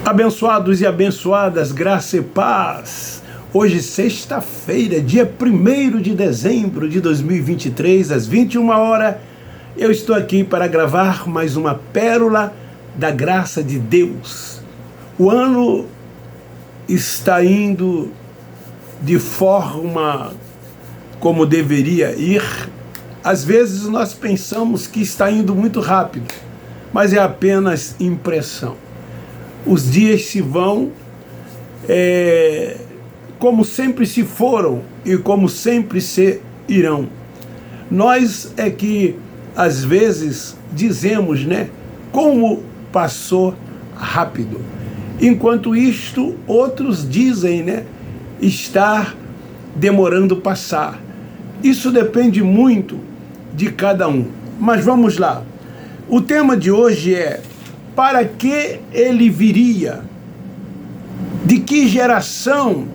Abençoados e abençoadas, graça e paz. Hoje, sexta-feira, dia 1º de dezembro de 2023, às 21 horas, eu estou aqui para gravar mais uma pérola da graça de Deus. O ano está indo de forma como deveria ir. Às vezes nós pensamos que está indo muito rápido, mas é apenas impressão. Os dias se vão como sempre se foram e como sempre se irão. Nós é que às vezes dizemos, como passou rápido. Enquanto isto, outros dizem, estar demorando passar. Isso depende muito de cada um. Mas vamos lá. O tema de hoje é: para que ele viria? De que geração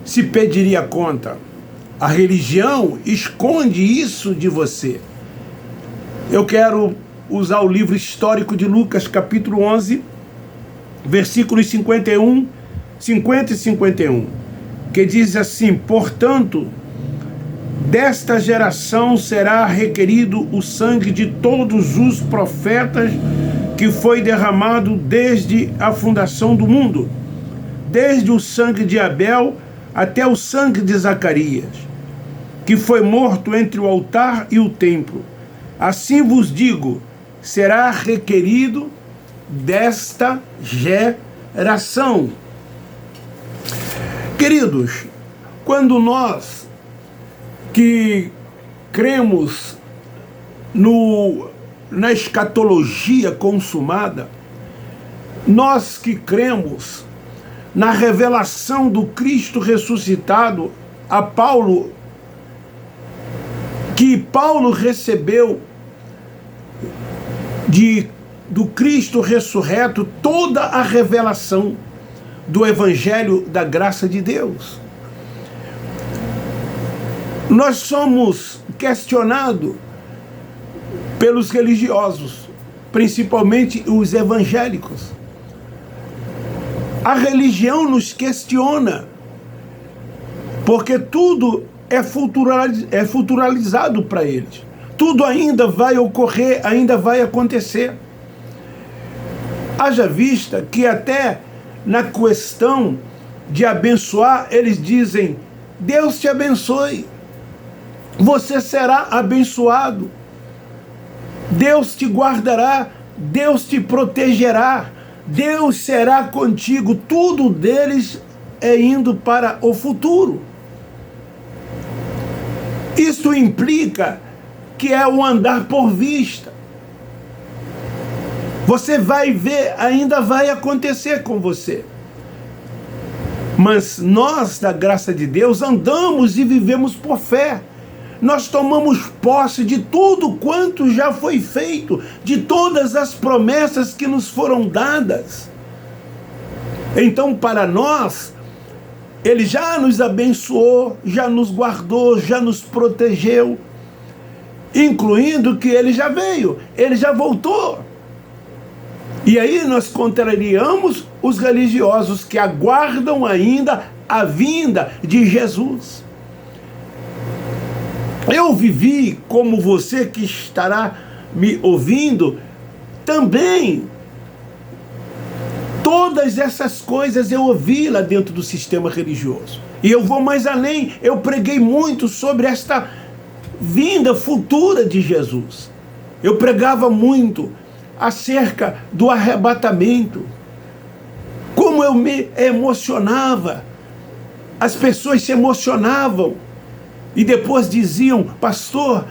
se pediria conta? A religião esconde isso de você. Eu quero usar o livro histórico de Lucas, capítulo 11, versículos 50 e 51, que diz assim: portanto, desta geração será requerido o sangue de todos os profetas que foi derramado desde a fundação do mundo, desde o sangue de Abel até o sangue de Zacarias, que foi morto entre o altar e o templo. Assim vos digo, será requerido desta geração. Queridos, quando nós que cremos na escatologia consumada, nós que cremos na revelação do Cristo ressuscitado a Paulo, que Paulo recebeu do Cristo ressurreto toda a revelação do Evangelho da graça de Deus. Nós somos questionados pelos religiosos, principalmente os evangélicos. A religião nos questiona, porque tudo é futuralizado para eles. Tudo ainda vai ocorrer, ainda vai acontecer. Haja vista que até na questão de abençoar, eles dizem: Deus te abençoe, você será abençoado, Deus te guardará, Deus te protegerá, Deus será contigo. Tudo deles é indo para o futuro. Isso implica que é o andar por vista. Você vai ver, ainda vai acontecer com você. Mas nós, da graça de Deus, andamos e vivemos por fé. Nós tomamos posse de tudo quanto já foi feito, de todas as promessas que nos foram dadas. Então, para nós, Ele já nos abençoou, já nos guardou, já nos protegeu, incluindo que Ele já veio, Ele já voltou. E aí nós contrariamos os religiosos que aguardam ainda a vinda de Jesus. Eu vivi, como você que estará me ouvindo, também todas essas coisas eu ouvi lá dentro do sistema religioso. E eu vou mais além, eu preguei muito sobre esta vinda futura de Jesus. Eu pregava muito acerca do arrebatamento, como eu me emocionava, as pessoas se emocionavam, e depois diziam: pastor,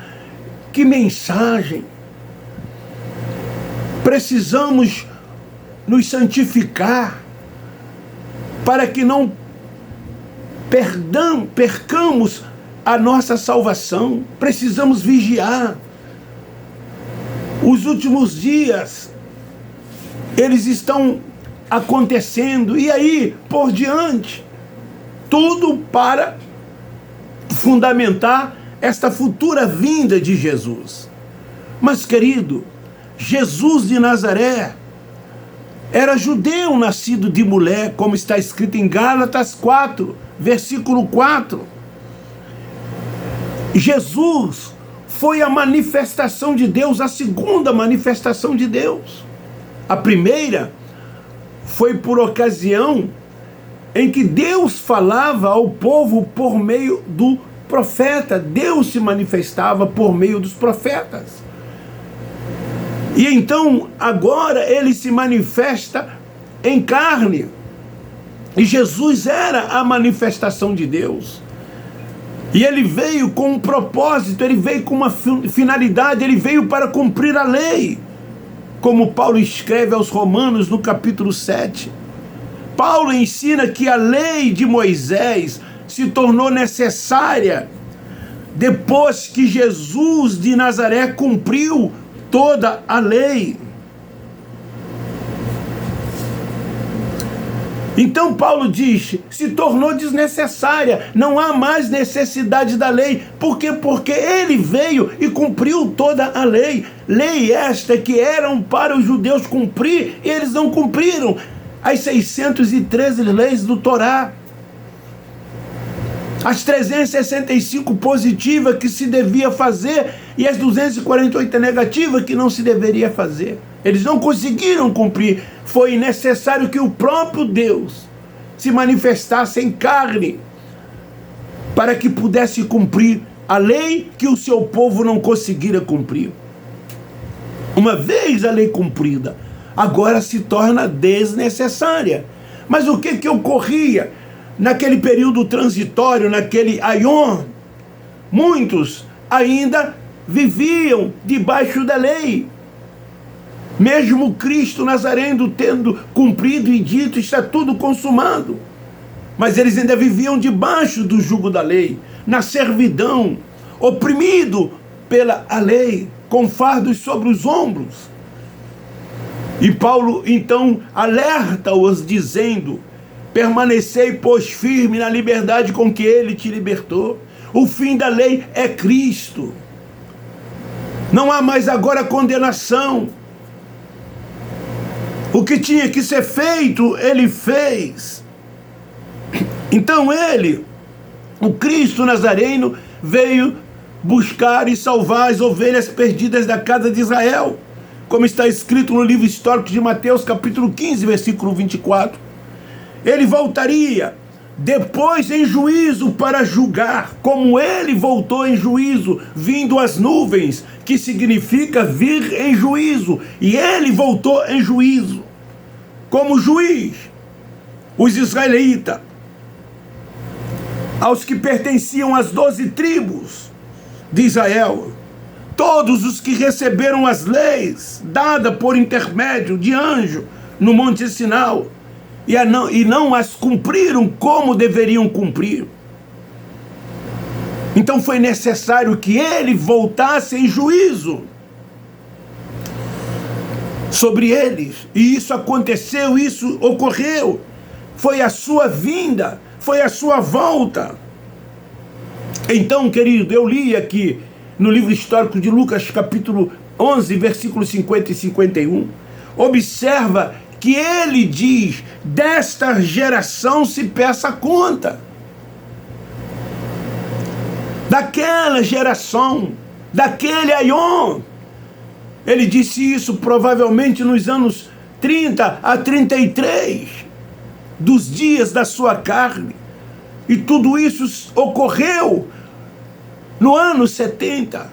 que mensagem! Precisamos nos santificar para que não percamos a nossa salvação. Precisamos vigiar. Os últimos dias, eles estão acontecendo, e aí, por diante, tudo para fundamentar esta futura vinda de Jesus. Mas, querido, Jesus de Nazaré era judeu nascido de mulher, como está escrito em Gálatas 4, versículo 4. Jesus foi a manifestação de Deus, a segunda manifestação de Deus. A primeira foi por ocasião em que Deus falava ao povo por meio do profeta. Deus se manifestava por meio dos profetas. E então, agora, ele se manifesta em carne. E Jesus era a manifestação de Deus. E ele veio com um propósito, ele veio com uma finalidade, ele veio para cumprir a lei. Como Paulo escreve aos Romanos no capítulo 7. Paulo ensina que a lei de Moisés se tornou necessária depois que Jesus de Nazaré cumpriu toda a lei. Então Paulo diz, se tornou desnecessária, não há mais necessidade da lei. Por quê? Porque ele veio e cumpriu toda a lei. Lei esta que eram para os judeus cumprir, e eles não cumpriram. As 613 leis do Torá, as 365 positivas que se devia fazer e as 248 negativas que não se deveria fazer. Eles não conseguiram cumprir. Foi necessário que o próprio Deus se manifestasse em carne para que pudesse cumprir a lei que o seu povo não conseguira cumprir. Uma vez a lei cumprida, agora se torna desnecessária. Mas o que ocorria naquele período transitório, naquele aion? Muitos ainda viviam debaixo da lei. Mesmo Cristo Nazareno tendo cumprido e dito, está tudo consumado. Mas eles ainda viviam debaixo do jugo da lei, na servidão, oprimido pela lei, com fardos sobre os ombros. E Paulo então alerta-os dizendo, permanecei, pois, firme na liberdade com que ele te libertou. O fim da lei é Cristo. Não há mais agora condenação. O que tinha que ser feito, ele fez. Então ele, o Cristo Nazareno, veio buscar e salvar as ovelhas perdidas da casa de Israel, como está escrito no livro histórico de Mateus, capítulo 15, versículo 24. Ele voltaria depois em juízo para julgar, como ele voltou em juízo, vindo as nuvens, que significa vir em juízo, e ele voltou em juízo, como juiz, os israelitas, aos que pertenciam às 12 tribos de Israel, todos os que receberam as leis, dadas por intermédio de anjo, no Monte Sinai, e não as cumpriram como deveriam cumprir. Então foi necessário que ele voltasse em juízo sobre eles. E isso aconteceu, isso ocorreu. Foi a sua vinda, foi a sua volta. Então, querido, eu li aqui no livro histórico de Lucas, capítulo 11, versículos 50 e 51. Observa que ele diz, desta geração se peça conta. Daquela geração, daquele aion. Ele disse isso provavelmente nos anos 30 a 33, dos dias da sua carne. E tudo isso ocorreu no ano 70.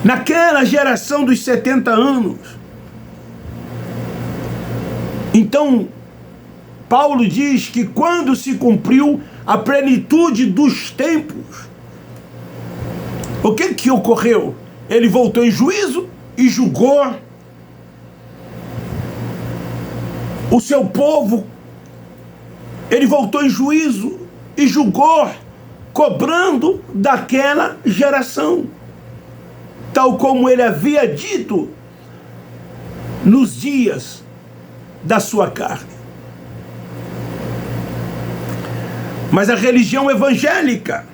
Naquela geração dos 70 anos. Então, Paulo diz que quando se cumpriu a plenitude dos tempos, o que ocorreu? Ele voltou em juízo e julgou o seu povo. Ele voltou em juízo e julgou, cobrando daquela geração, tal como ele havia dito nos dias da sua carne. Mas a religião evangélica,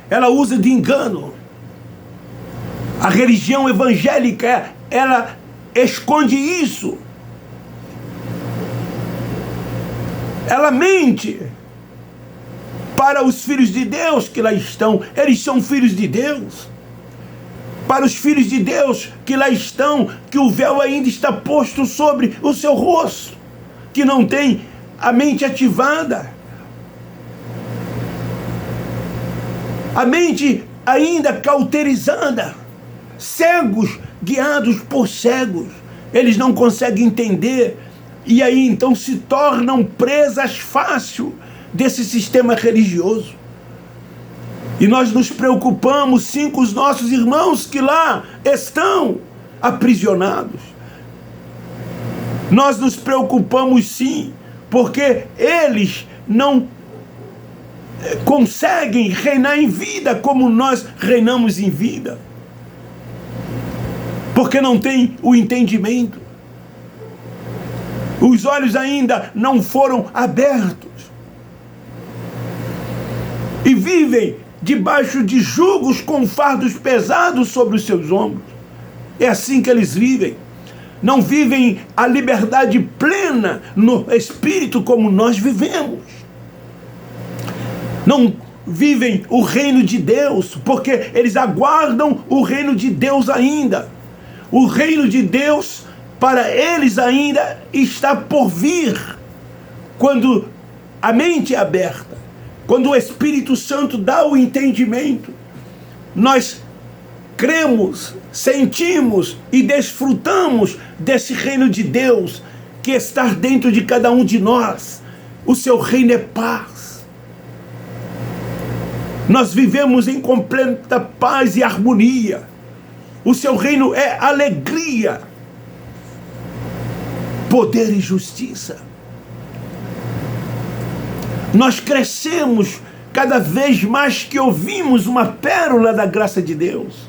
ela usa de engano. A religião evangélica, ela esconde isso. Ela mente para os filhos de Deus que lá estão. Eles são filhos de Deus. Para os filhos de Deus que lá estão, que o véu ainda está posto sobre o seu rosto, que não tem a mente ativada, a mente ainda cauterizada, cegos, guiados por cegos. Eles não conseguem entender, e aí então se tornam presas fácil desse sistema religioso. E nós nos preocupamos sim com os nossos irmãos que lá estão aprisionados. Nós nos preocupamos sim, porque eles não conseguem reinar em vida como nós reinamos em vida. Porque não tem o entendimento. Os olhos ainda não foram abertos. E vivem debaixo de jugos com fardos pesados sobre os seus ombros. É assim que eles vivem. Não vivem a liberdade plena no Espírito como nós vivemos. Não vivem o reino de Deus, porque eles aguardam o reino de Deus ainda. O reino de Deus para eles ainda está por vir. Quando a mente é aberta, quando o Espírito Santo dá o entendimento, nós cremos, sentimos e desfrutamos desse reino de Deus que está dentro de cada um de nós. O seu reino é paz. Nós vivemos em completa paz e harmonia. O seu reino é alegria, poder e justiça. Nós crescemos cada vez mais que ouvimos uma pérola da graça de Deus,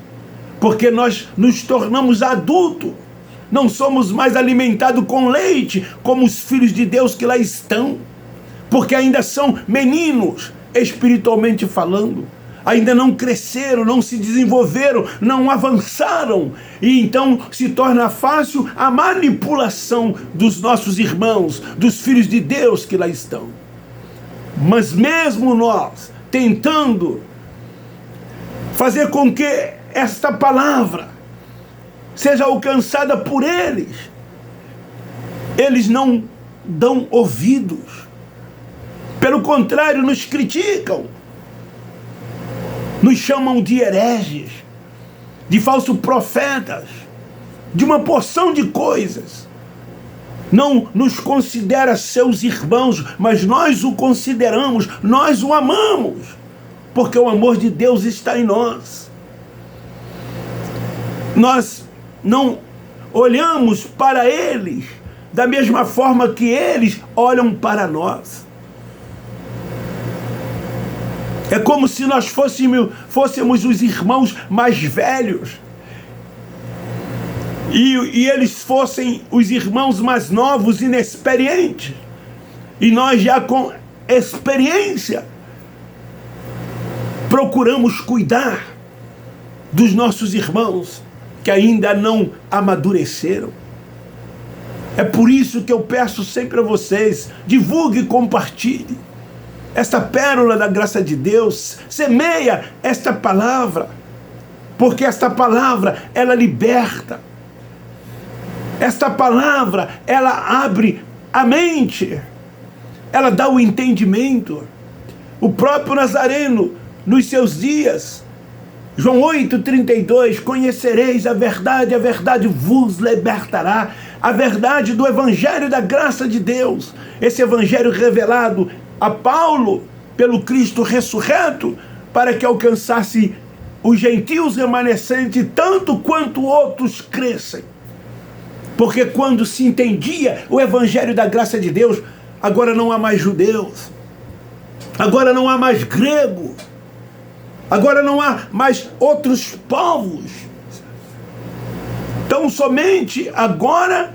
porque nós nos tornamos adultos, não somos mais alimentados com leite, como os filhos de Deus que lá estão, porque ainda são meninos, espiritualmente falando, ainda não cresceram, não se desenvolveram, não avançaram, e então se torna fácil a manipulação dos nossos irmãos, dos filhos de Deus que lá estão. Mas mesmo nós tentando fazer com que esta palavra seja alcançada por eles, eles não dão ouvidos. Pelo contrário, nos criticam, nos chamam de hereges, de falsos profetas, de uma porção de coisas. Não nos considera seus irmãos, mas nós o consideramos, nós o amamos, porque o amor de Deus está em nós. Nós não olhamos para eles da mesma forma que eles olham para nós. É como se nós fôssemos os irmãos mais velhos e eles fossem os irmãos mais novos, inexperientes, e nós já com experiência procuramos cuidar dos nossos irmãos que ainda não amadureceram. É por isso que eu peço sempre a vocês, divulgue e compartilhe esta pérola da graça de Deus, semeia esta palavra, porque esta palavra, ela liberta. Esta palavra, ela abre a mente, ela dá o entendimento. O próprio Nazareno, nos seus dias, João 8,32, conhecereis a verdade vos libertará. A verdade do Evangelho da graça de Deus, esse Evangelho revelado a Paulo pelo Cristo ressurreto, para que alcançasse os gentios remanescentes, tanto quanto outros crescem. Porque quando se entendia o Evangelho da graça de Deus, agora não há mais judeus, agora não há mais grego, agora não há mais outros povos. Então somente agora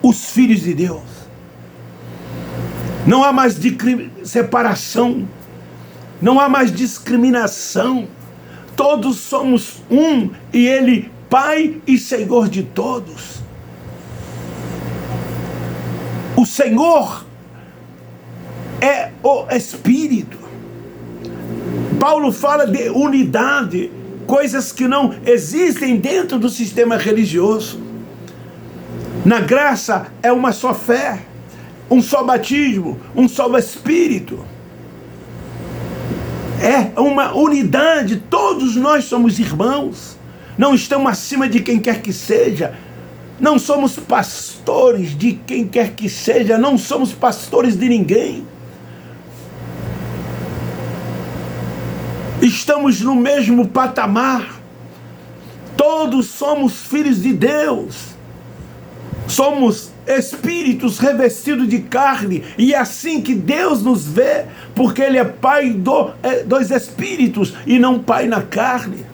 os filhos de Deus. Não há mais separação, não há mais discriminação. Todos somos um, e Ele Pai e Senhor de todos. O Senhor é o Espírito. Paulo fala de unidade, coisas que não existem dentro do sistema religioso. Na graça é uma só fé, um só batismo, um só Espírito. É uma unidade, todos nós somos irmãos, não estamos acima de quem quer que seja, não somos pastores de quem quer que seja, não somos pastores de ninguém. Estamos no mesmo patamar, todos somos filhos de Deus, somos espíritos revestidos de carne, e é assim que Deus nos vê, porque Ele é Pai dos espíritos e não Pai na carne.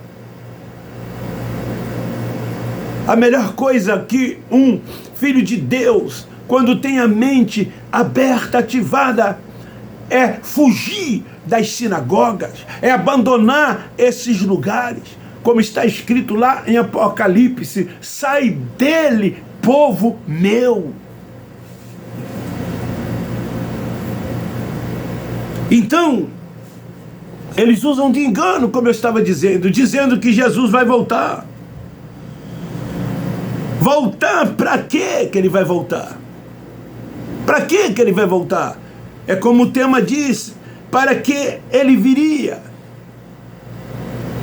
A melhor coisa que um filho de Deus, quando tem a mente aberta, ativada, é fugir das sinagogas, é abandonar esses lugares, como está escrito lá em Apocalipse: sai dele, povo meu. Então, eles usam de engano, como eu estava dizendo que Jesus vai voltar. Voltar para quê que ele vai voltar? Para quê que ele vai voltar? É como o tema diz, para que ele viria?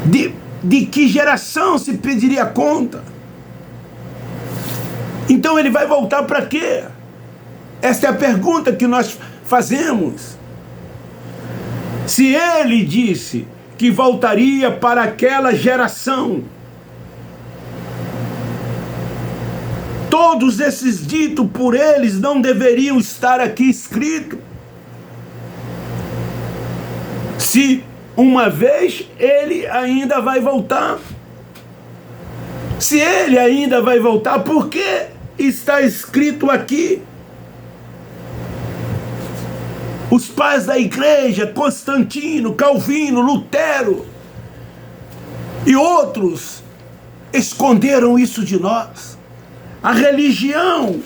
De que geração se pediria conta? Então ele vai voltar para quê? Esta é a pergunta que nós fazemos. Se ele disse que voltaria para aquela geração, todos esses ditos por eles não deveriam estar aqui escritos. Se uma vez ele ainda vai voltar. Se ele ainda vai voltar, por que está escrito aqui? Os pais da igreja, Constantino, Calvino, Lutero e outros, esconderam isso de nós. A religião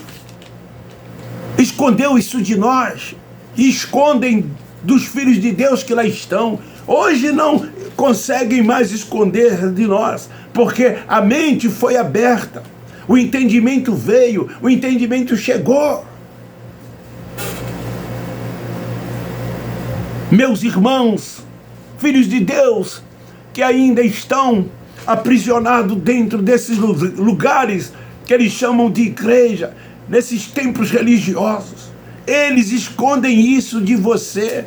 escondeu isso de nós e escondem dos filhos de Deus que lá estão. Hoje não conseguem mais esconder de nós, porque a mente foi aberta, o entendimento veio, o entendimento chegou. Meus irmãos, filhos de Deus, que ainda estão aprisionados dentro desses lugares que eles chamam de igreja, nesses templos religiosos, eles escondem isso de você.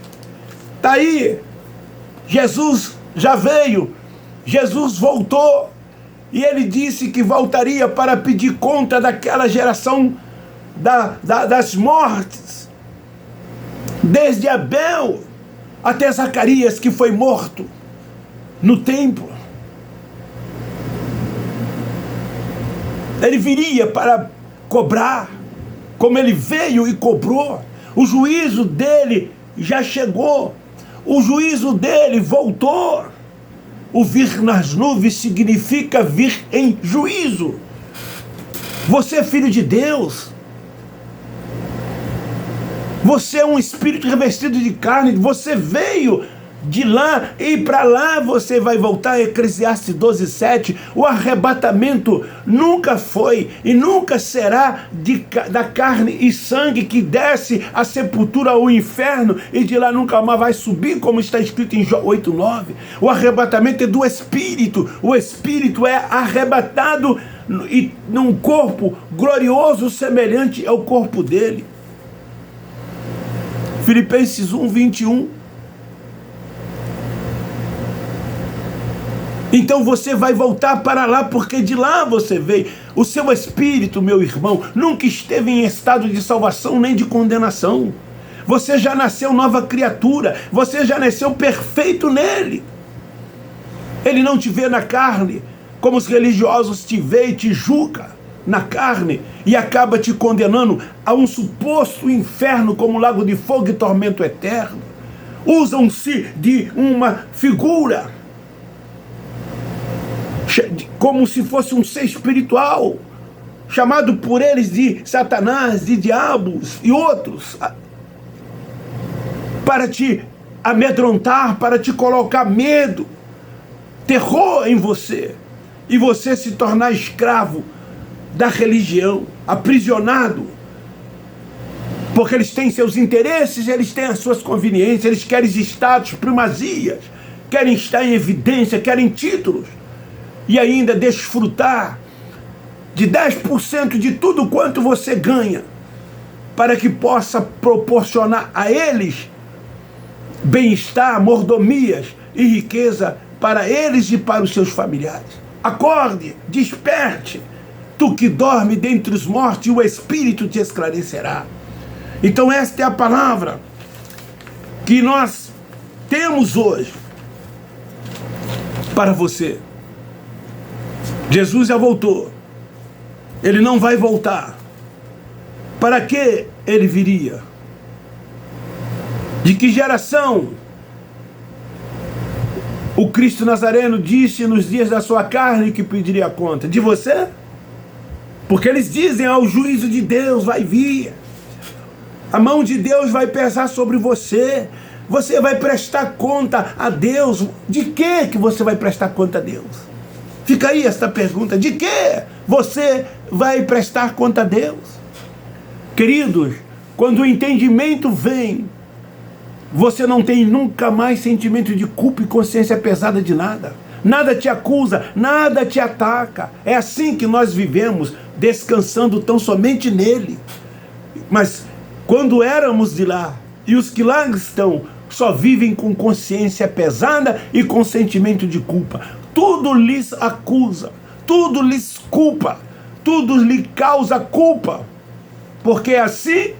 Está aí, Jesus já veio, Jesus voltou, e ele disse que voltaria para pedir conta daquela geração das mortes, desde Abel até Zacarias, que foi morto no templo. Ele viria para cobrar, como ele veio e cobrou. O juízo dele já chegou, o juízo dele voltou. O vir nas nuvens significa vir em juízo. Você é filho de Deus. Você é um espírito revestido de carne. Você veio de lá e para lá você vai voltar. Eclesiastes 12:7. O arrebatamento nunca foi e nunca será da carne e sangue que desce à sepultura ou ao inferno e de lá nunca mais vai subir, como está escrito em Jó 8:9. O arrebatamento é do espírito. O espírito é arrebatado e num corpo glorioso semelhante ao corpo dele. Filipenses 1:21. Então você vai voltar para lá, porque de lá você veio. O seu espírito, meu irmão, nunca esteve em estado de salvação nem de condenação. Você já nasceu nova criatura, você já nasceu perfeito nele. Ele não te vê na carne, como os religiosos te vê e te julga na carne e acaba te condenando a um suposto inferno como lago de fogo e tormento eterno. Usam-se de uma figura como se fosse um ser espiritual, chamado por eles de Satanás, de diabos e outros, para te amedrontar, para te colocar medo, terror em você, e você se tornar escravo da religião, aprisionado, porque eles têm seus interesses, eles têm as suas conveniências, eles querem status, primazias, querem estar em evidência, querem títulos, e ainda desfrutar de 10% de tudo quanto você ganha, para que possa proporcionar a eles bem-estar, mordomias e riqueza para eles e para os seus familiares. Acorde, desperte, tu que dorme dentre os mortos, e o Espírito te esclarecerá. Então esta é a palavra que nós temos hoje para você. Jesus já voltou. Ele não vai voltar. Para que ele viria? De que geração o Cristo Nazareno disse nos dias da sua carne que pediria conta? De você? Porque eles dizem, o juízo de Deus vai vir. A mão de Deus vai pesar sobre você. Você vai prestar conta a Deus. De que você vai prestar conta a Deus? Fica aí esta pergunta. De que você vai prestar conta a Deus? Queridos, quando o entendimento vem, você não tem nunca mais sentimento de culpa e consciência pesada de nada. Nada te acusa, nada te ataca. É assim que nós vivemos, descansando tão somente nele. Mas quando éramos de lá, e os que lá estão, só vivem com consciência pesada e com sentimento de culpa. Tudo lhes acusa, tudo lhes culpa, tudo lhe causa culpa. Porque é assim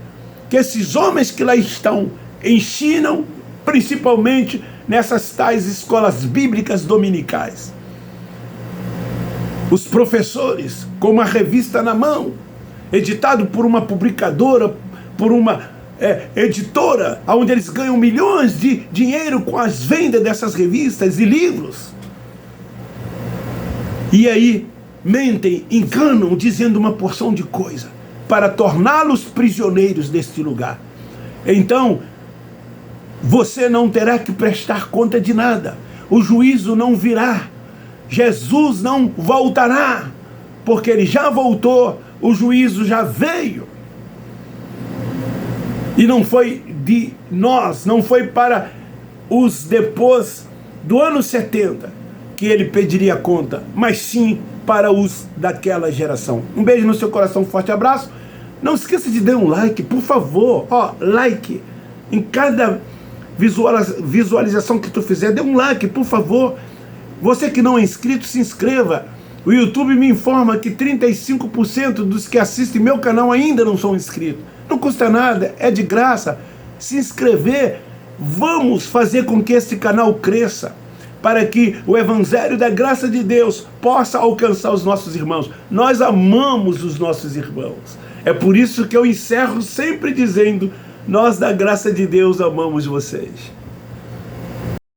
que esses homens que lá estão ensinam, principalmente nessas tais escolas bíblicas dominicais. Os professores, com uma revista na mão, editado por uma publicadora, por uma editora, onde eles ganham milhões de dinheiro com as vendas dessas revistas e livros. E aí mentem, enganam, dizendo uma porção de coisa, para torná-los prisioneiros deste lugar. Então, você não terá que prestar conta de nada. O juízo não virá. Jesus não voltará, porque ele já voltou, o juízo já veio. E não foi de nós, não foi para os depois do ano 70 que ele pediria conta, mas sim para os daquela geração. Um beijo no seu coração, um forte abraço. Não esqueça de dar um like, por favor. Like em cada visualização que tu fizer, dê um like, por favor. Você que não é inscrito, se inscreva. O YouTube me informa que 35% dos que assistem meu canal ainda não são inscritos. Não custa nada, é de graça. Se inscrever, vamos fazer com que esse canal cresça, para que o Evangelho da graça de Deus possa alcançar os nossos irmãos. Nós amamos os nossos irmãos. É por isso que eu encerro sempre dizendo, nós da graça de Deus amamos vocês.